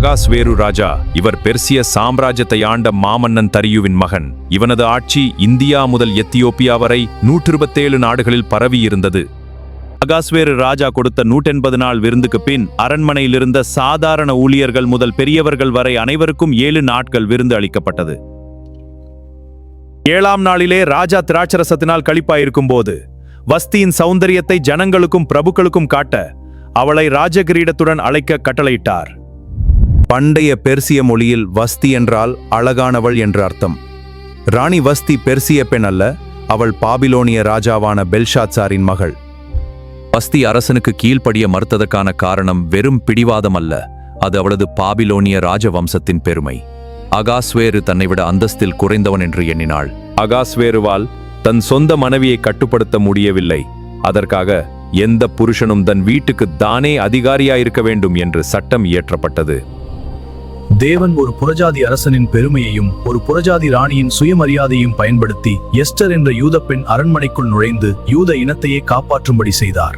அகாஸ்வேரு ராஜா. இவர் பெர்சிய சாம்ராஜ்யத்தை ஆண்ட மாமன்னன் தரியுவின் மகன். இவனது ஆட்சி இந்தியா முதல் எத்தியோப்பியா வரை 127 நாடுகளில் பரவியிருந்தது. அகாஸ்வேரு ராஜா கொடுத்த 180 நாள் விருந்துக்கு பின் அரண்மனையில் இருந்த சாதாரண ஊழியர்கள் முதல் பெரியவர்கள் வரை அனைவருக்கும் 7 நாட்கள் விருந்து அளிக்கப்பட்டது. 7ஆம் நாளிலே ராஜா திராட்சரசத்தினால் களிப்பாயிருக்கும் போது வஸ்தியின் சௌந்தரியத்தை ஜனங்களுக்கும் பிரபுக்களுக்கும் காட்ட அவளை ராஜகிரீடத்துடன் அழைக்க கட்டளையிட்டார். பண்டைய பெர்சிய மொழியில் வஸ்தி என்றால் அழகானவள் என்று அர்த்தம். ராணி வஸ்தி பெர்சிய பெண் அல்ல, அவள் பாபிலோனிய ராஜாவான பெல்ஷாத்சாரின் மகள். வஸ்தி அரசனுக்கு கீழ்ப்படிய மறுத்ததற்கான காரணம் வெறும் பிடிவாதம் அல்ல, அது அவளது பாபிலோனிய ராஜவம்சத்தின் பெருமை. அகாஸ்வேரு தன்னை விட அந்தஸ்தில் குறைந்தவன் என்று எண்ணினாள். அகாஸ்வேருவால் தன் சொந்த மனைவியை கட்டுப்படுத்த முடியவில்லை. அதற்காக எந்த புருஷனும் தன் வீட்டுக்கு தானே அதிகாரியாயிருக்க வேண்டும் என்று சட்டம் இயற்றப்பட்டது. தேவன் ஒரு புறஜாதி அரசனின் பெருமையையும் ஒரு புறஜாதி ராணியின் சுயமரியாதையும் பயன்படுத்தி எஸ்டர் என்ற யூத பெண் அரண்மனைக்குள் நுழைந்து யூத இனத்தையே காப்பாற்றும்படி செய்தார்.